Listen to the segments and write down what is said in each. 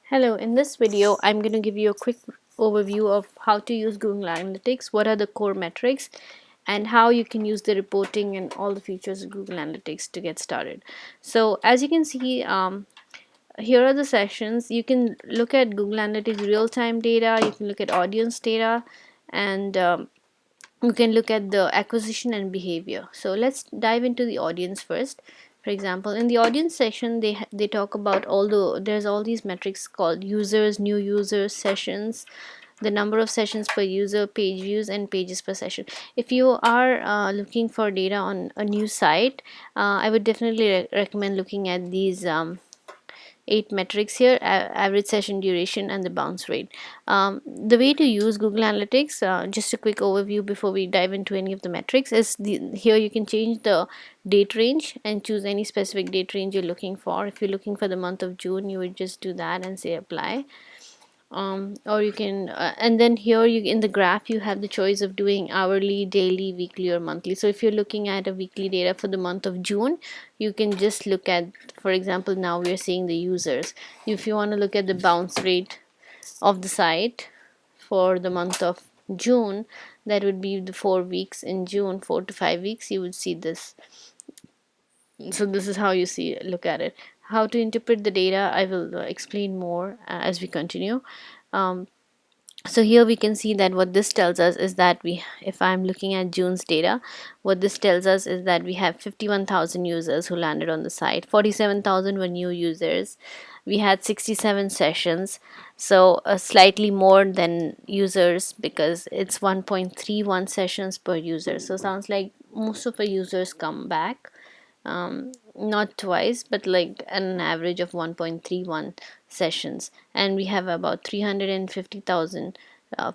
Hello, in this video, I'm going to give you a quick overview of how to use Google Analytics, what are the core metrics, and how you can use the reporting and all the features of Google Analytics to get started. So as you can see, here are the sessions. You can look at Google Analytics real-time data, you can look at audience data, and you can look at the acquisition and behavior. So let's dive into the audience first. For example, in the audience section, they talk about there's all these metrics called users, new users, sessions, the number of sessions per user, page views, and pages per session. If you are looking for data on a new site, I would definitely recommend looking at these 8 metrics here: average session duration and the bounce rate. The way to use Google Analytics, just a quick overview before we dive into any of the metrics, is here you can change the date range and choose any specific date range you're looking for. If you're looking for the month of June, you would just do that and say apply. Or you can and then here you in the graph you have the choice of doing hourly, daily, weekly, or monthly. So if you're looking at a weekly data for the month of June, you can just look at, for example, now we're seeing the users. If you want to look at the bounce rate of the site for the month of June, that would be the 4 weeks in June, 4 to 5 weeks, you would see this. So this is how you see look at it. How to interpret the data, I will explain more as we continue. um, so here we can see that what this tells us is that if I'm looking at June's data, what this tells us is that we have 51,000 users who landed on the site. 47,000 were new users. We had 67 sessions, so slightly more than users because it's 1.31 sessions per user. So sounds like most of the users come back, not twice, but like an average of 1.31 sessions. And we have about 350,000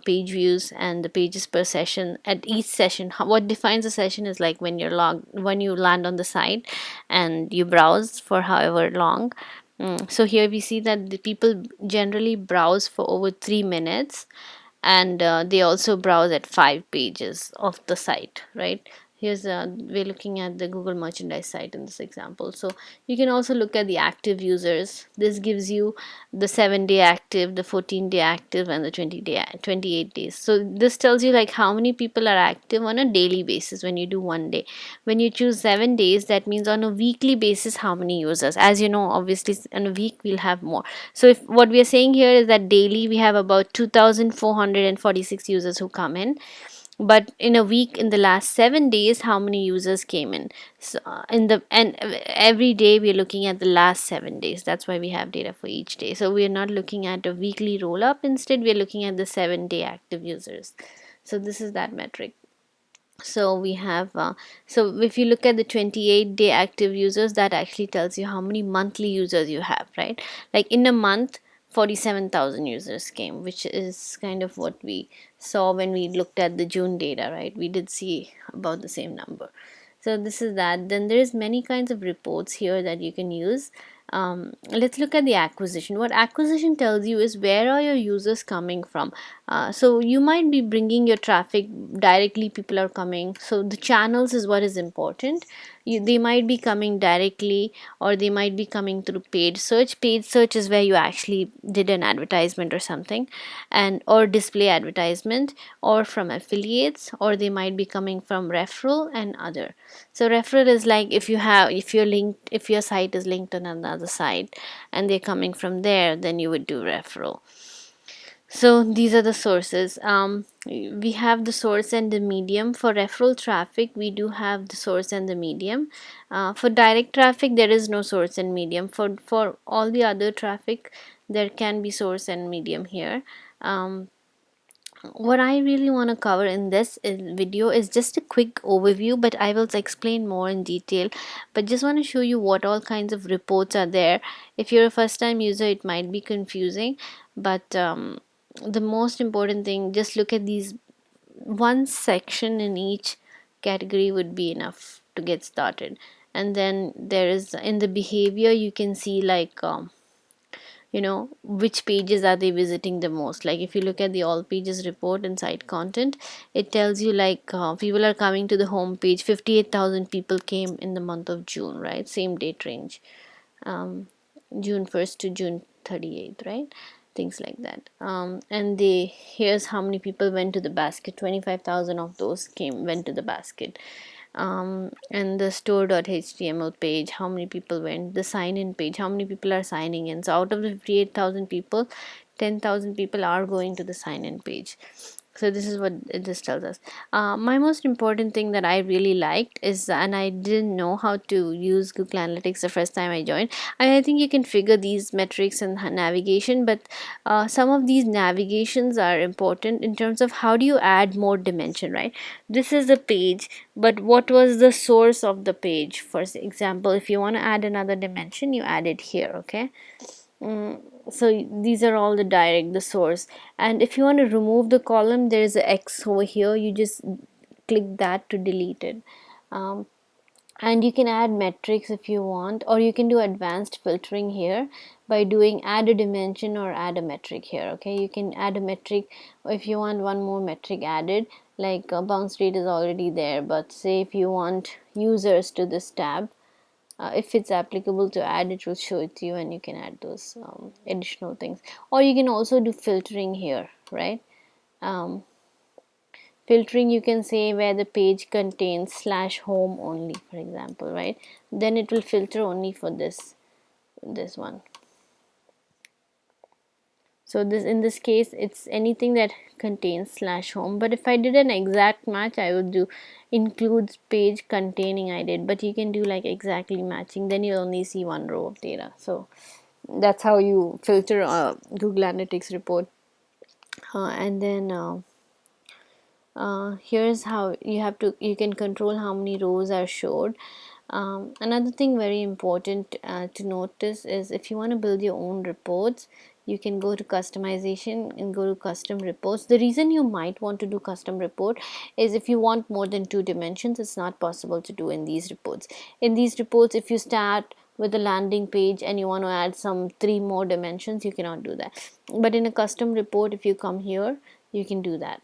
page views, and the pages per session at each session. What defines a session is like when you land on the site and you browse for however long. So here we see that the people generally browse for over 3 minutes, and they also browse at 5 pages of the site, right? Here's we're looking at the Google merchandise site in this example. So you can also look at the active users. This gives you the 7-day active, the 14-day active, and the 28 days. So this tells you like how many people are active on a daily basis when you do one day. When you choose 7 days, that means on a weekly basis how many users. As you know, obviously in a week we'll have more. So if what we are saying here is that daily we have about 2,446 users who come in, but in a week, in the last 7 days, how many users came in? So every day we're looking at the last 7 days. That's why we have data for each day. So we're not looking at a weekly roll up. Instead, we're looking at the 7-day active users. So this is that metric. So we have so if you look at the 28-day active users, that actually tells you how many monthly users you have, right? Like in a month, 47,000 users came, which is kind of what we saw when we looked at the June data, right? We did see about the same number. So this is that. Then there's many kinds of reports here that you can use. Let's look at the acquisition. What acquisition tells you is where are your users coming from. So you might be bringing your traffic directly, people are coming, so the channels is what is important. They might be coming directly, or they might be coming through paid search. Paid search is where you actually did an advertisement or something, and or display advertisement, or from affiliates, or they might be coming from referral and other. So referral is like if your site is linked on another site and they're coming from there, then you would do referral. So these are the sources. We have the source and the medium. For referral traffic, we do have the source and the medium. For direct traffic, there is no source and medium. For all the other traffic, there can be source and medium here. What I really want to cover in this video is just a quick overview, but I will explain more in detail. But just want to show you what all kinds of reports are there. If you're a first time user, it might be confusing, but the most important thing, just look at these. One section in each category would be enough to get started. And then there is in the behavior, you can see like which pages are they visiting the most. Like if you look at the all pages report and site content, it tells you like people are coming to the home page. 58,000 people came in the month of June, right? Same date range, June 1st to June 38th, right? Things like that. And they here's how many people went to the basket. 25,000 of those went to the basket. And the store.html page, how many people went. The sign in page, how many people are signing in. So out of the 58,000 people, 10,000 people are going to the sign in page. So this is what this tells us. My most important thing that I really liked is, and I didn't know how to use Google Analytics the first time I joined. I think you can figure these metrics and navigation, but some of these navigations are important in terms of how do you add more dimension, right? This is the page, but what was the source of the page? For example, if you want to add another dimension, you add it here, okay? So these are all the direct, the source. And if you want to remove the column, there is a X over here, you just click that to delete it. And you can add metrics if you want, or you can do advanced filtering here by doing add a dimension or add a metric here. Okay, you can add a metric if you want one more metric added, like bounce rate is already there, but say if you want users to this tab, if it's applicable to add, it will show it to you and you can add those additional things. Or you can also do filtering here, right? Filtering, you can say where the page contains slash home only, for example, right? Then it will filter only for this one. So this, in this case, it's anything that contains slash home. But if I did an exact match, I would do includes page containing I did, but you can do like exactly matching, then you'll only see one row of data. So that's how you filter a Google Analytics report. And then here's how you can control how many rows are showed. Another thing very important to notice is if you want to build your own reports, you can go to customization and go to custom reports. The reason you might want to do custom report is if you want more than 2 dimensions, it's not possible to do in these reports. In these reports, if you start with a landing page and you want to add some 3 more dimensions, you cannot do that. But in a custom report, if you come here, you can do that.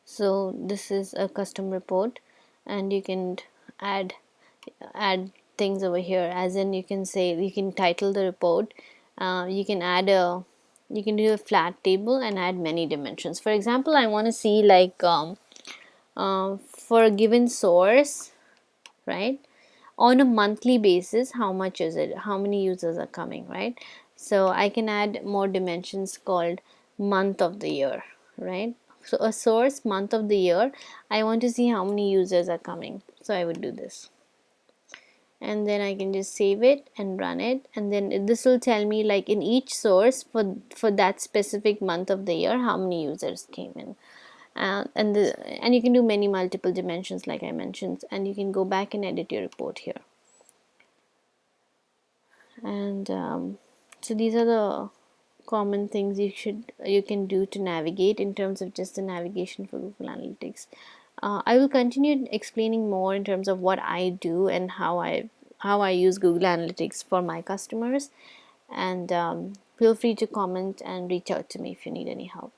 So this is a custom report, and you can add things over here, as in you can say, you can title the report, you can add a, you can do a flat table and add many dimensions. For example, I want to see like for a given source, right, on a monthly basis, how much is it, how many users are coming, right? So I can add more dimensions called month of the year, right? So a source month of the year, I want to see how many users are coming, so I would do this, and then I can just save it and run it, and then this will tell me like in each source for that specific month of the year how many users came in. And you can do many multiple dimensions like I mentioned, and you can go back and edit your report here. And so these are the common things you can do to navigate in terms of just the navigation for Google Analytics. I will continue explaining more in terms of what I do and how I use Google Analytics for my customers. And feel free to comment and reach out to me if you need any help.